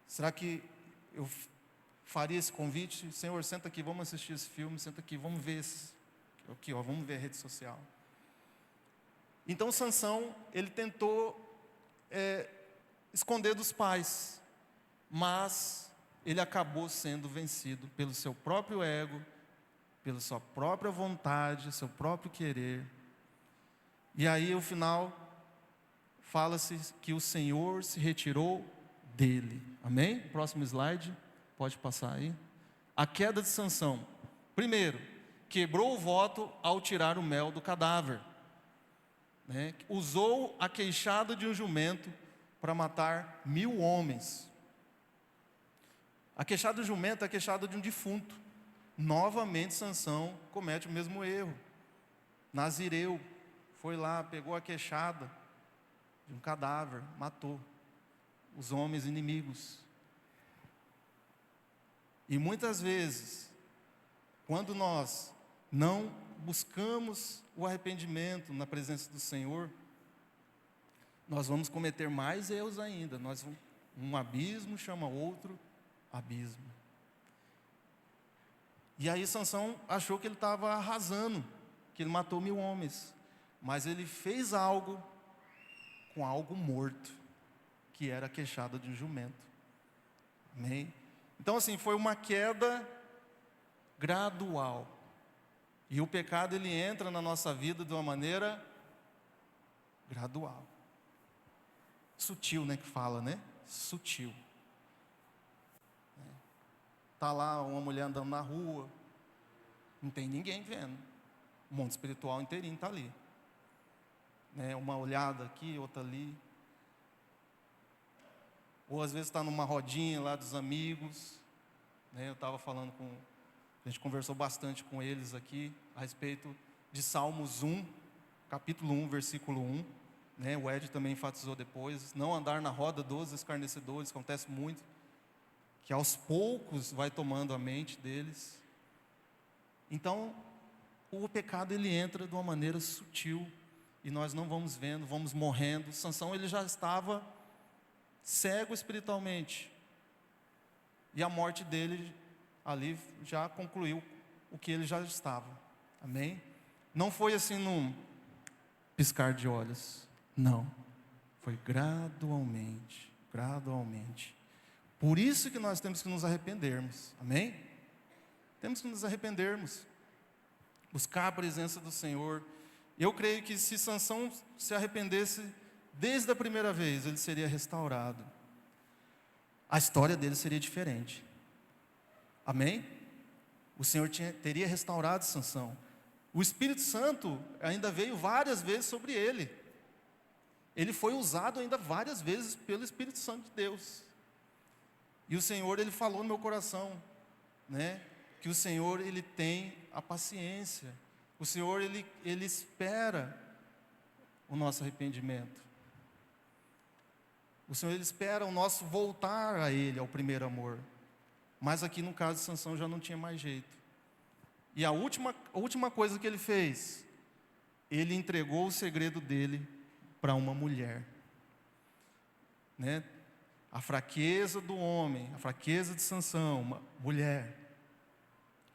Será que eu faria esse convite? Senhor, senta aqui, vamos assistir esse filme, senta aqui, vamos ver aqui, vamos ver a rede social. Então Sansão, ele tentou esconder dos pais, mas ele acabou sendo vencido pelo seu próprio ego, pela sua própria vontade, seu próprio querer. E aí, no final, fala-se que o Senhor se retirou dele. Amém? Próximo slide, pode passar aí. A queda de Sansão. Primeiro, quebrou o voto ao tirar o mel do cadáver. Né? Usou a queixada de um jumento para matar 1000 homens. A queixada do jumento é a queixada de um defunto. Novamente Sansão comete o mesmo erro. Nazireu foi lá, pegou a queixada de um cadáver, matou os homens inimigos. E muitas vezes, quando nós não buscamos o arrependimento na presença do Senhor, nós vamos cometer mais erros ainda. Um abismo chama outro abismo. E aí Sansão achou que ele estava arrasando, que ele matou 1000 homens. Mas ele fez algo com algo morto, que era a queixada de um jumento. Amém? Então assim, foi uma queda gradual. E o pecado, ele entra na nossa vida de uma maneira gradual. Sutil, né, que fala, né? Sutil. Está lá uma mulher andando na rua, não tem ninguém vendo. O mundo espiritual inteirinho está ali. Né? Uma olhada aqui, outra ali. Ou às vezes está numa rodinha lá dos amigos. Né? Eu estava falando a gente conversou bastante com eles aqui a respeito de Salmos 1, capítulo 1, versículo 1. Né? O Ed também enfatizou depois. Não andar na roda dos escarnecedores, acontece muito. Que aos poucos vai tomando a mente deles. Então, o pecado, ele entra de uma maneira sutil, e nós não vamos vendo, vamos morrendo. Sansão, ele já estava cego espiritualmente, e a morte dele ali já concluiu o que ele já estava. Amém? Não foi assim num piscar de olhos, não, foi gradualmente. Por isso que nós temos que nos arrependermos. Amém? Temos que nos arrependermos. Buscar a presença do Senhor. Eu creio que se Sansão se arrependesse desde a primeira vez, ele seria restaurado. A história dele seria diferente. Amém? O Senhor teria restaurado Sansão. O Espírito Santo ainda veio várias vezes sobre ele. Ele foi usado ainda várias vezes pelo Espírito Santo de Deus. E o Senhor, ele falou no meu coração, né, que o Senhor, ele tem a paciência. O Senhor, ele espera o nosso arrependimento. O Senhor, ele espera o nosso voltar a Ele, ao primeiro amor. Mas aqui no caso de Sansão já não tinha mais jeito. E a última coisa que ele fez, ele entregou o segredo dele para uma mulher. Né? A fraqueza do homem, a fraqueza de Sansão, uma mulher.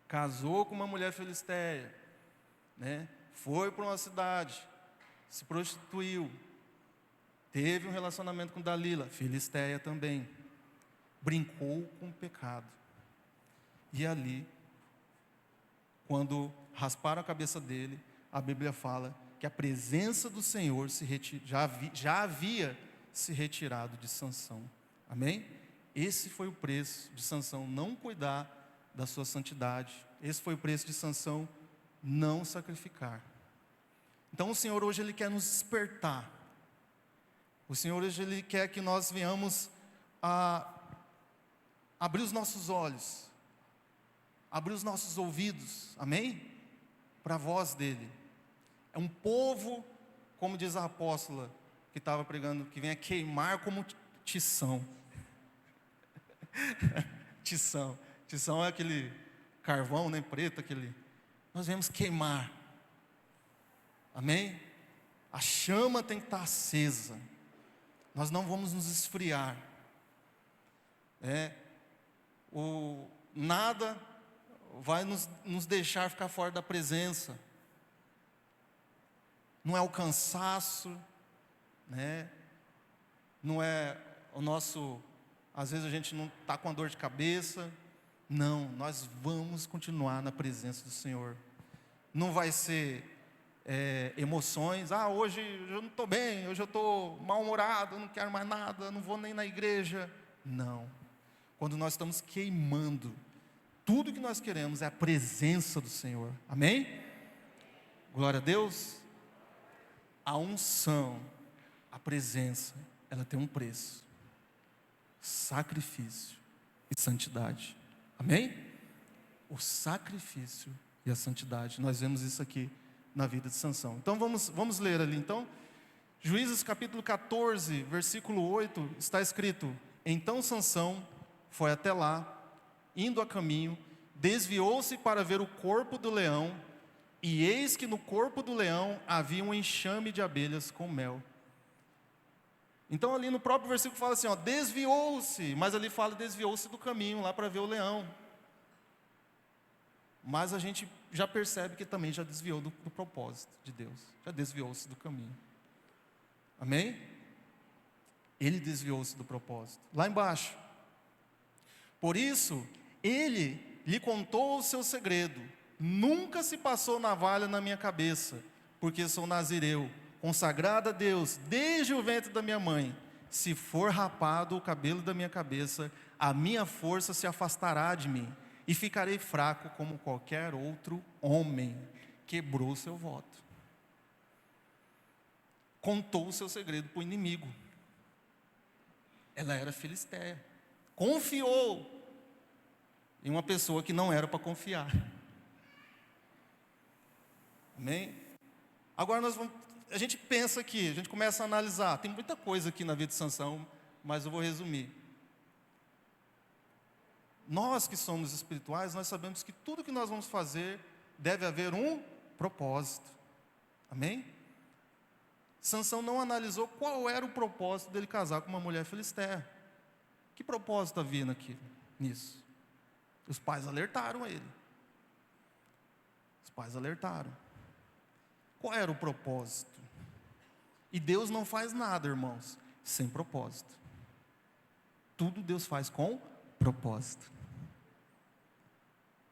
Casou com uma mulher filisteia, né? Foi para uma cidade, se prostituiu, teve um relacionamento com Dalila, filisteia também. Brincou com o pecado. E ali, quando rasparam a cabeça dele, a Bíblia fala que a presença do Senhor já havia se retirado de Sansão. Amém? Esse foi o preço de Sansão não cuidar da sua santidade. Esse foi o preço de Sansão não sacrificar. Então o Senhor hoje Ele quer nos despertar. O Senhor hoje Ele quer que nós venhamos a abrir os nossos olhos, abrir os nossos ouvidos, amém? Para a voz dEle. É um povo, como diz a apóstola que estava pregando, que vem a queimar como tição. Tição. Tição é aquele carvão, né, preto, aquele. Nós viemos queimar. Amém? A chama tem que estar acesa. Nós não vamos nos esfriar. Nada vai nos deixar ficar fora da presença. Não é o cansaço, né? Não é o nosso... Às vezes a gente não está com a dor de cabeça. Não, nós vamos continuar na presença do Senhor. Não vai ser emoções. Hoje eu não estou bem, hoje eu estou mal-humorado, eu não quero mais nada, não vou nem na igreja. Não. Quando nós estamos queimando, tudo que nós queremos é a presença do Senhor. Amém? Glória a Deus. A unção, a presença, ela tem um preço: sacrifício e santidade. Amém? O sacrifício e a santidade. Nós vemos isso aqui na vida de Sansão. Então vamos ler ali. Então, Juízes capítulo 14, versículo 8, está escrito: então Sansão foi até lá, indo a caminho, desviou-se para ver o corpo do leão, e eis que no corpo do leão havia um enxame de abelhas com mel. Então ali no próprio versículo fala assim, desviou-se, mas ali fala desviou-se do caminho, lá para ver o leão. Mas a gente já percebe que também já desviou do propósito de Deus, já desviou-se do caminho. Amém? Ele desviou-se do propósito. Lá embaixo: por isso, ele lhe contou o seu segredo. Nunca se passou navalha na minha cabeça, porque sou nazireu, consagrado a Deus desde o ventre da minha mãe. Se for rapado o cabelo da minha cabeça, a minha força se afastará de mim, e ficarei fraco como qualquer outro homem. Quebrou o seu voto. Contou o seu segredo para o inimigo. Ela era filisteia. Confiou em uma pessoa que não era para confiar. Amém? Agora a gente pensa aqui, a gente começa a analisar. Tem muita coisa aqui na vida de Sansão, mas eu vou resumir. Nós que somos espirituais, nós sabemos que tudo que nós vamos fazer deve haver um propósito. Amém? Sansão não analisou qual era o propósito dele casar com uma mulher filisteia. Que propósito havia nisso? Os pais alertaram ele. Os pais alertaram. Qual era o propósito? E Deus não faz nada, irmãos, sem propósito. Tudo Deus faz com propósito.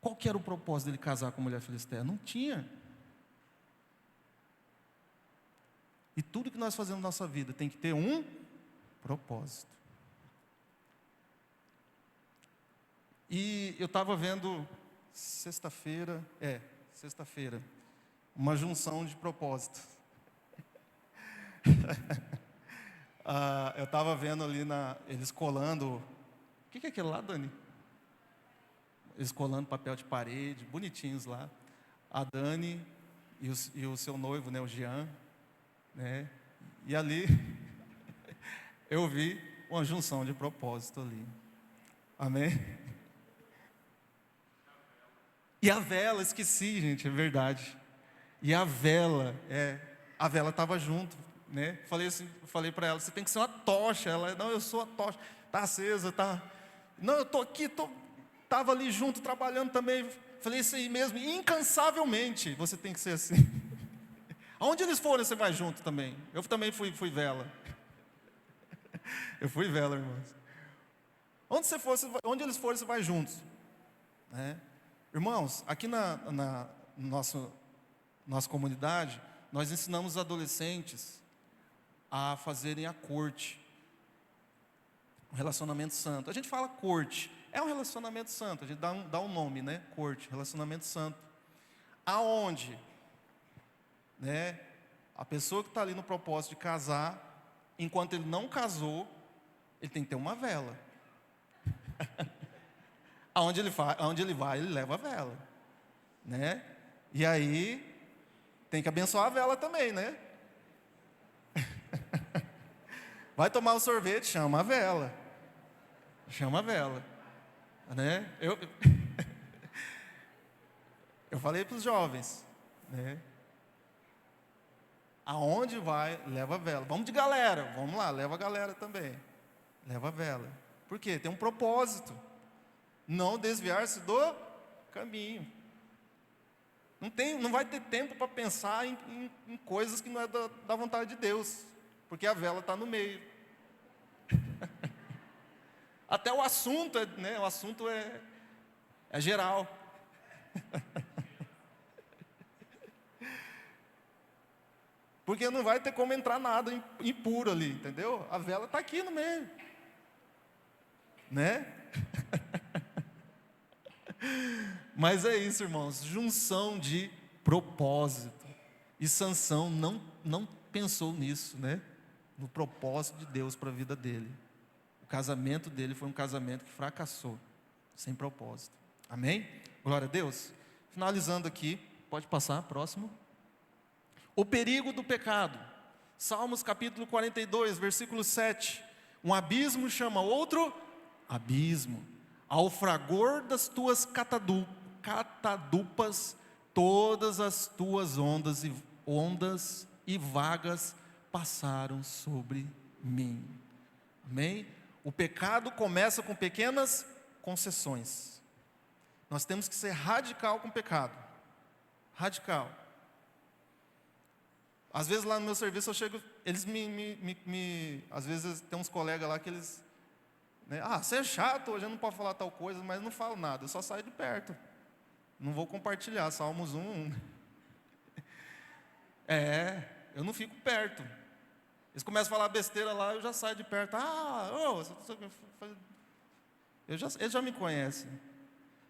Qual que era o propósito dele casar com a mulher filisteia? Não tinha. E tudo que nós fazemos na nossa vida tem que ter um propósito. E eu estava vendo sexta-feira, uma junção de propósitos. Eu estava vendo ali eles colando. O que é aquilo lá, Dani? Eles colando papel de parede, bonitinhos lá. A Dani e o seu noivo, né, o Jean, né? E ali eu vi uma junção de propósito ali. Amém? E a vela, esqueci, gente, é verdade. E a vela estava junto, né? Falei para ela, você tem que ser uma tocha. Ela, não, eu sou a tocha. Está acesa, tá. Não, eu estou aqui, estava ali junto, trabalhando também. Falei, isso aí mesmo, incansavelmente, você tem que ser assim. Aonde eles forem, você vai junto também. Eu também fui vela. Eu fui vela, irmãos. Onde eles forem, você vai juntos. Né? Irmãos, aqui na nossa comunidade, nós ensinamos os adolescentes a fazerem a corte, um relacionamento santo. A gente fala corte, é um relacionamento santo, a gente dá um nome, né? Corte, relacionamento santo. Aonde, né, a pessoa que está ali no propósito de casar, enquanto ele não casou, ele tem que ter uma vela. Aonde ele vai, ele leva a vela, né? E aí tem que abençoar a vela também, né? Vai tomar um sorvete, chama a vela. Chama a vela, né? Eu falei para os jovens, né? Aonde vai, leva a vela. Vamos de galera, vamos lá, leva a galera também. Leva a vela. Por quê? Tem um propósito. Não desviar-se do caminho. Não vai ter tempo para pensar em coisas que não é da vontade de Deus, porque a vela está no meio. Até o assunto, né? O assunto é geral. Porque não vai ter como entrar nada impuro ali, entendeu? A vela está aqui no meio, né? Mas é isso, irmãos, junção de propósito. E Sansão não pensou nisso, né? No propósito de Deus para a vida dele. O casamento dele foi um casamento que fracassou, sem propósito. Amém? Glória a Deus. Finalizando aqui, pode passar, próximo. O perigo do pecado. Salmos capítulo 42, versículo 7. Um abismo chama outro abismo. Ao fragor das tuas catadupas, todas as tuas ondas e vagas passaram sobre mim. Amém? O pecado começa com pequenas concessões. Nós temos que ser radical com o pecado. Radical. Às vezes lá no meu serviço eu chego, eles às vezes tem uns colegas lá que eles, né, você é chato, hoje eu não posso falar tal coisa, mas não falo nada, eu só saio de perto. Não vou compartilhar, Salmos 1:1. Eu não fico perto. Eles começam a falar besteira lá, eu já saio de perto. Eles já me conhecem.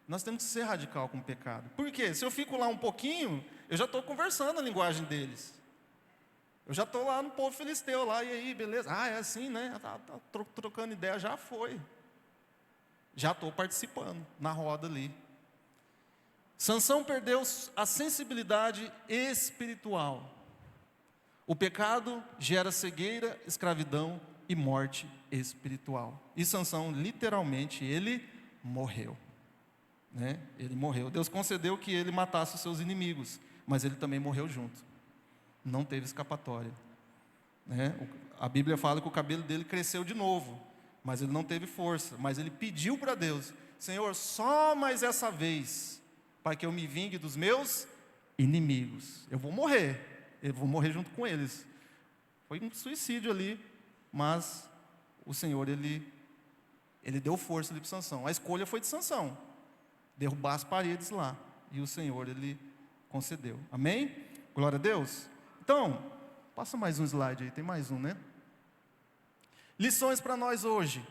Nós temos que ser radical com o pecado. Por quê? Se eu fico lá um pouquinho, eu já estou conversando a linguagem deles. Eu já estou lá no povo filisteu, lá, e aí, beleza? É assim, né? Tá trocando ideia, já foi. Já estou participando na roda ali. Sansão perdeu a sensibilidade espiritual. O pecado gera cegueira, escravidão e morte espiritual. E Sansão, literalmente, ele morreu. Né? Ele morreu. Deus concedeu que ele matasse os seus inimigos, mas ele também morreu junto. Não teve escapatória, né? A Bíblia fala que o cabelo dele cresceu de novo, mas ele não teve força. Mas ele pediu para Deus: Senhor, só mais essa vez, para que eu me vingue dos meus inimigos. Eu vou morrer junto com eles. Foi um suicídio ali, mas o Senhor, ele deu força ali para Sansão. A escolha foi de Sansão, derrubar as paredes lá, e o Senhor, ele concedeu. Amém? Glória a Deus. Então, passa mais um slide aí, tem mais um, né? Lições para nós hoje.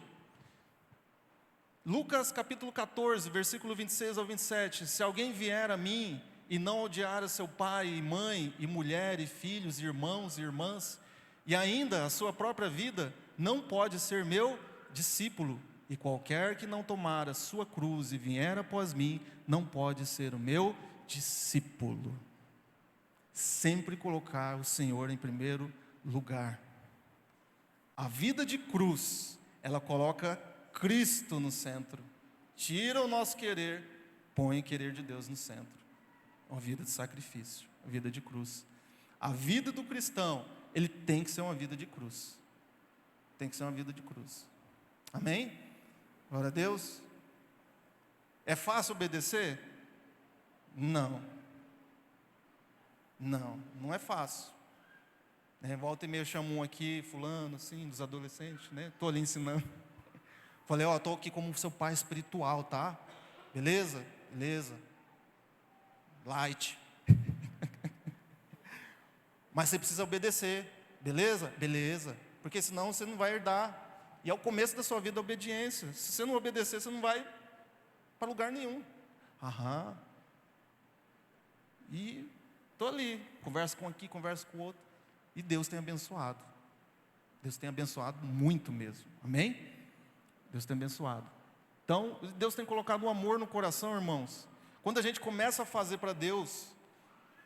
Lucas capítulo 14, versículo 26 ao 27. Se alguém vier a mim e não odiar a seu pai e mãe, e mulher, e filhos, e irmãos e irmãs, e ainda a sua própria vida, não pode ser meu discípulo. E qualquer que não tomar a sua cruz e vier após mim, não pode ser o meu discípulo. Sempre colocar o Senhor em primeiro lugar. A vida de cruz, ela coloca Cristo no centro. Tira o nosso querer, põe o querer de Deus no centro. Uma vida de sacrifício, uma vida de cruz. A vida do cristão, ele tem que ser uma vida de cruz. Tem que ser uma vida de cruz. Amém? Glória a Deus. É fácil obedecer? Não. Não é fácil. Volta e meia eu chamo um aqui, fulano, assim, dos adolescentes, né? Estou ali ensinando. Falei, estou aqui como seu pai espiritual, tá? Beleza? Beleza. Light. Mas você precisa obedecer, beleza? Beleza, porque senão você não vai herdar. E é o começo da sua vida a obediência. Se você não obedecer, você não vai para lugar nenhum. Aham. E estou ali, converso com aqui, converso com o outro. E Deus tem abençoado. Deus tem abençoado muito mesmo. Amém? Deus tem abençoado. Então, Deus tem colocado um amor no coração, irmãos. Quando a gente começa a fazer para Deus,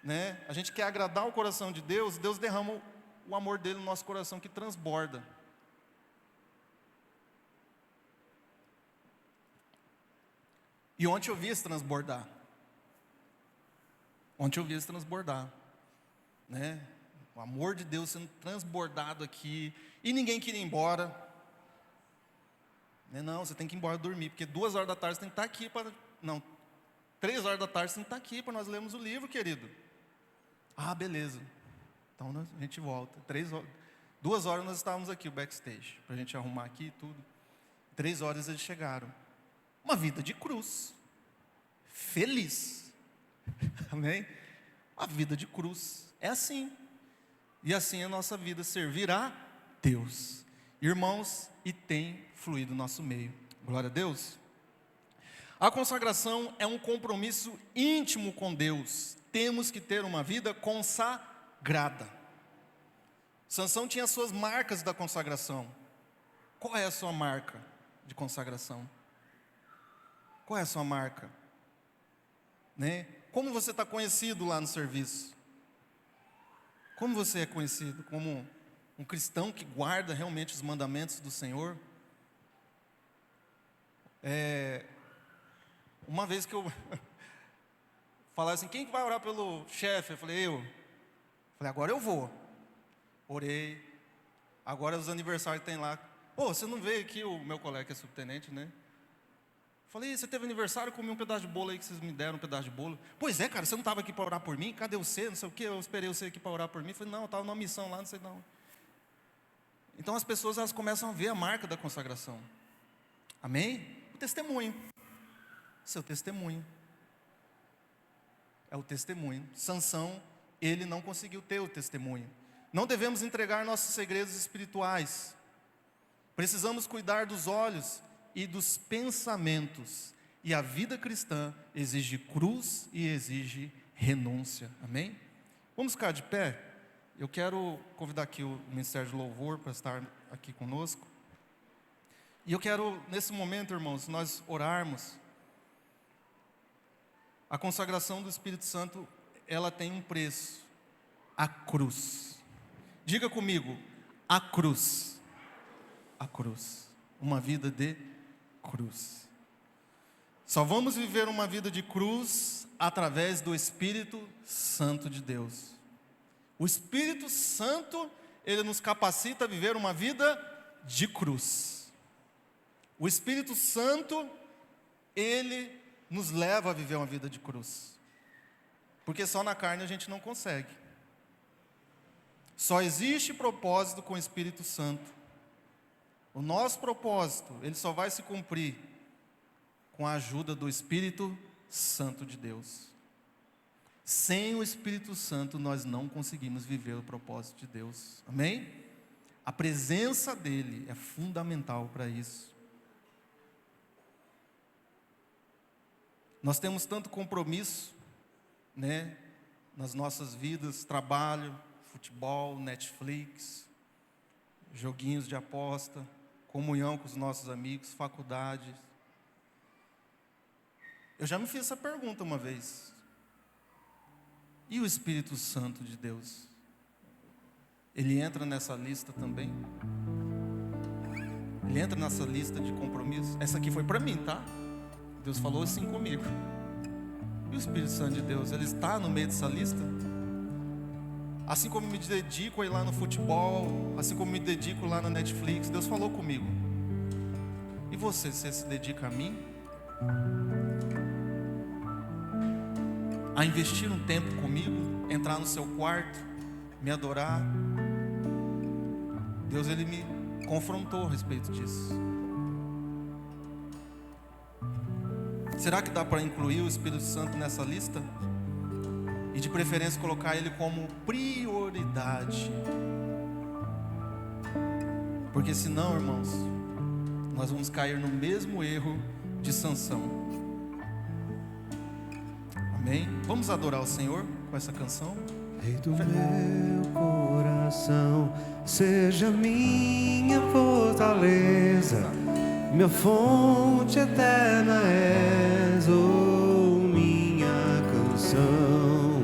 né, a gente quer agradar o coração de Deus, Deus derrama o amor dele no nosso coração que transborda. E ontem eu vi esse transbordar. Ontem eu vi esse transbordar. Né? O amor de Deus sendo transbordado aqui. E ninguém queria ir embora. Não, você tem que ir embora dormir. Porque 2 horas da tarde você tem que estar aqui para... Não, 3 horas da tarde você tem que estar aqui para nós lermos o livro, querido. Ah, beleza. Então a gente volta. 2 horas nós estávamos aqui, o backstage. Para a gente arrumar aqui e tudo. 3 horas eles chegaram. Uma vida de cruz. Feliz. Amém? A vida de cruz. É assim. E assim a nossa vida servirá a Deus. Irmãos, e tem fluído no nosso meio. Glória a Deus. A consagração é um compromisso íntimo com Deus. Temos que ter uma vida consagrada. Sansão tinha as suas marcas da consagração. Qual é a sua marca de consagração? Qual é a sua marca? Né? Como você está conhecido lá no serviço? Como você é conhecido? Como um cristão que guarda realmente os mandamentos do Senhor? Uma vez que eu falaram assim, quem que vai orar pelo chefe? Eu falei, eu. Falei, agora eu vou. Orei. Agora os aniversários tem lá. Pô, você não veio aqui, o meu colega que é subtenente, né? Falei, você teve aniversário, eu comi um pedaço de bolo aí que vocês me deram, um pedaço de bolo. Pois é, cara, você não estava aqui para orar por mim? Cadê você? Não sei o quê, eu esperei você aqui para orar por mim. Falei, não, eu estava numa missão lá, não sei não. Então as pessoas, elas começam a ver a marca da consagração. Amém? O testemunho. Seu testemunho. É o testemunho. Sansão, ele não conseguiu ter o testemunho. Não devemos entregar nossos segredos espirituais. Precisamos cuidar dos olhos e dos pensamentos. E a vida cristã exige cruz e exige renúncia. Amém? Vamos ficar de pé? Eu quero convidar aqui o Ministério de Louvor para estar aqui conosco. E eu quero, nesse momento, irmãos, nós orarmos. A consagração do Espírito Santo, ela tem um preço. A cruz. Diga comigo, a cruz. A cruz. Uma vida de cruz. Só vamos viver uma vida de cruz através do Espírito Santo de Deus. O Espírito Santo, ele nos capacita a viver uma vida de cruz. O Espírito Santo, ele nos leva a viver uma vida de cruz. Porque só na carne a gente não consegue. Só existe propósito com o Espírito Santo. O nosso propósito, ele só vai se cumprir com a ajuda do Espírito Santo de Deus. Sem o Espírito Santo, nós não conseguimos viver o propósito de Deus. Amém? A presença dele é fundamental para isso. Nós temos tanto compromisso, né, nas nossas vidas, trabalho, futebol, Netflix, joguinhos de aposta, comunhão com os nossos amigos, faculdade. Eu já me fiz essa pergunta uma vez. E o Espírito Santo de Deus? Ele entra nessa lista também? Ele entra nessa lista de compromisso? Essa aqui foi para mim, tá? Deus falou assim comigo. E o Espírito Santo de Deus, ele está no meio dessa lista? Assim como me dedico a ir lá no futebol, assim como me dedico lá na Netflix, Deus falou comigo. E você se dedica a mim? A investir um tempo comigo, entrar no seu quarto, me adorar? Deus, ele me confrontou a respeito disso. Será que dá para incluir o Espírito Santo nessa lista? e de preferência colocar Ele como prioridade. Porque senão, irmãos, nós vamos cair no mesmo erro de Sansão. Amém? Vamos adorar o Senhor com essa canção? Rei do meu coração, seja minha fortaleza, minha fonte eterna és, oh, minha canção.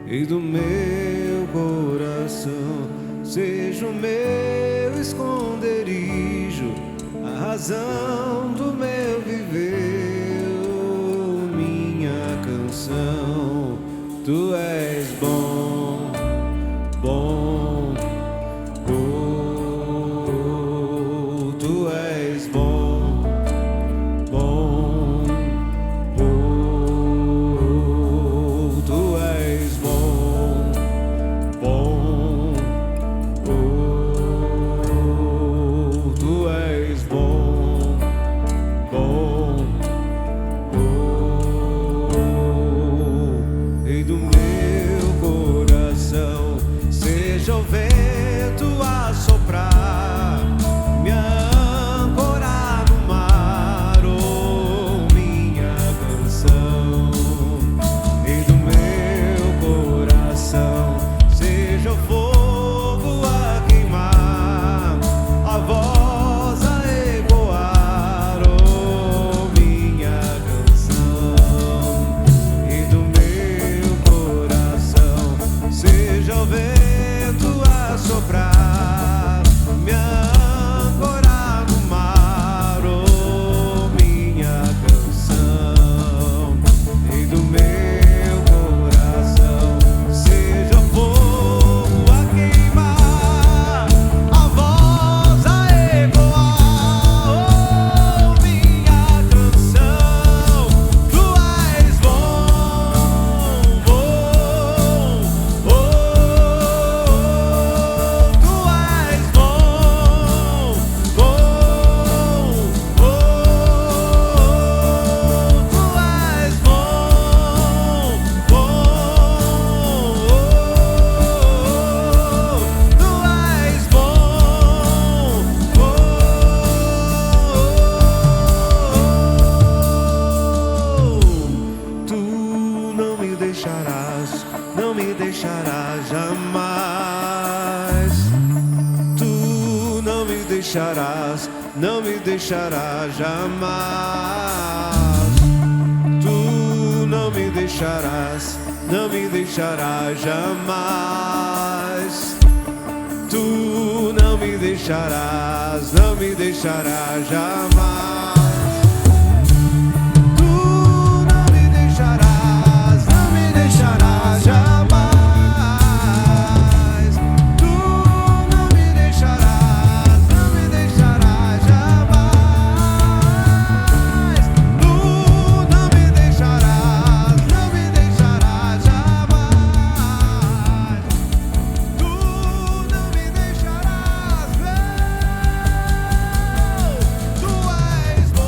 Rei do meu coração, seja o meu esconderijo, a razão do meu viver, oh, minha canção. Tu és bom, bom, oh, tu és bom, bom, oh, tu és bom, bom, oh, tu és bom, bom, oh. Rei do meu coração, seja o vento a soprar, me ancorar no mar, oh, minha canção. Rei do meu coração, seja o fogo a queimar, a voz a ecoar, oh, minha canção. Rei do meu coração, seja o vento a soprar, me ancorar no mar, oh, minha canção. Rei do meu coração, seja o fogo a queimar, a voz a ecoar, oh, minha canção. Tu és bom, bom, oh, tu és bom, bom, oh, tu és bom, tu não me deixarás, não me deixarás jamais. Tu não me deixarás, não me deixarás jamais. Tu não me deixarás, não me deixarás jamais. Tu não me deixarás, não me deixarás jamais. Tu não me deixarás, não me deixarás jamais. Tu não me deixarás, não me deixarás jamais. Tu não me deixarás, não me deixarás jamais. Tu não me deixarás, tu és bom.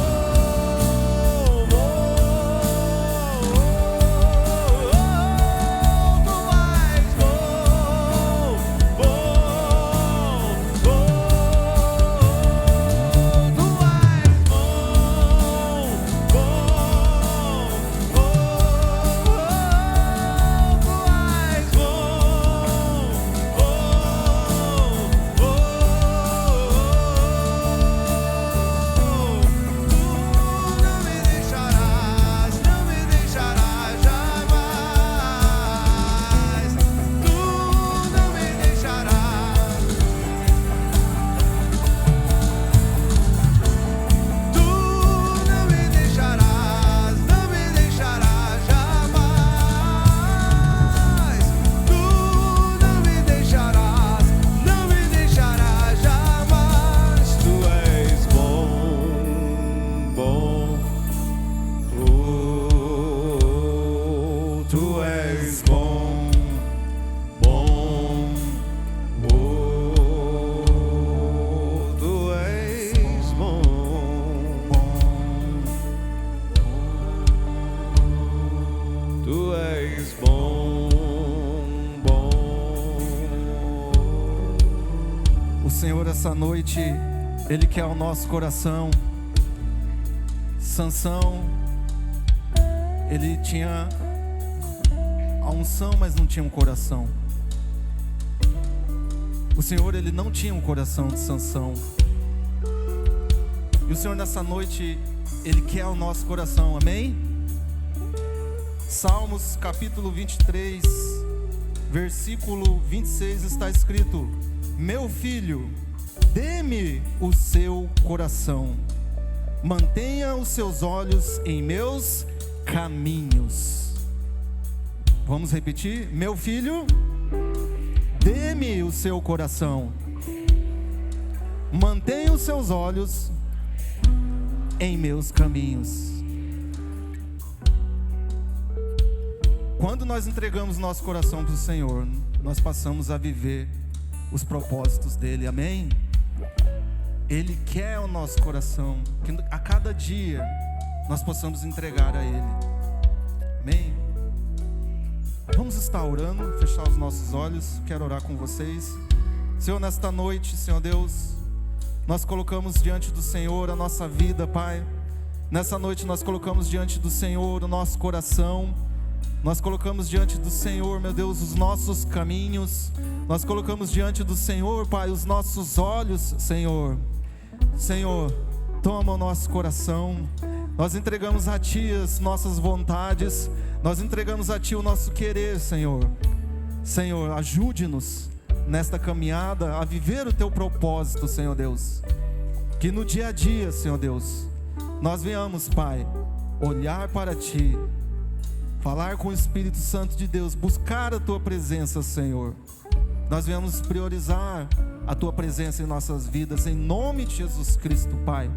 Senhor, essa noite, Ele quer o nosso coração. Sansão, ele tinha a unção, mas não tinha um coração. O Senhor, Ele não tinha um coração de Sansão. E o Senhor, nessa noite, Ele quer o nosso coração, amém? Salmos capítulo 23, versículo 26 está escrito: meu filho, dê-me o seu coração, mantenha os seus olhos em meus caminhos. Vamos repetir? Meu filho, dê-me o seu coração, mantenha os seus olhos em meus caminhos. Quando nós entregamos nosso coração para o Senhor, nós passamos a viver os propósitos dEle, amém? Ele quer o nosso coração, que a cada dia nós possamos entregar a Ele, amém? Vamos estar orando, fechar os nossos olhos. Quero orar com vocês. Senhor, nesta noite, Senhor Deus, nós colocamos diante do Senhor a nossa vida, Pai. Nessa noite nós colocamos diante do Senhor o nosso coração. Nós colocamos diante do Senhor, meu Deus, os nossos caminhos. Nós colocamos diante do Senhor, Pai, os nossos olhos, Senhor. Senhor, toma o nosso coração. Nós entregamos a Ti as nossas vontades. Nós entregamos a Ti o nosso querer, Senhor. Senhor, ajude-nos nesta caminhada a viver o Teu propósito, Senhor Deus. Que no dia a dia, Senhor Deus, nós venhamos, Pai, olhar para Ti, falar com o Espírito Santo de Deus, buscar a Tua presença, Senhor. Nós venhamos priorizar a Tua presença em nossas vidas, em nome de Jesus Cristo, Pai.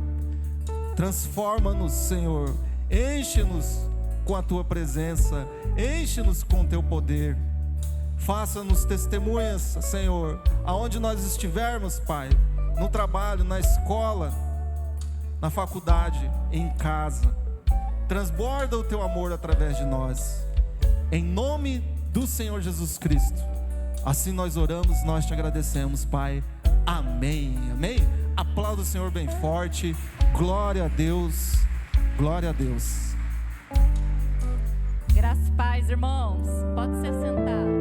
Transforma-nos, Senhor, enche-nos com a Tua presença, enche-nos com o Teu poder. Faça-nos testemunhas, Senhor, aonde nós estivermos, Pai, no trabalho, na escola, na faculdade, em casa. Transborda o Teu amor através de nós, em nome do Senhor Jesus Cristo. Assim nós oramos, nós Te agradecemos, Pai. Amém, amém. Aplauda o Senhor bem forte. Glória a Deus, glória a Deus. Graças e paz, irmãos. Pode se assentar.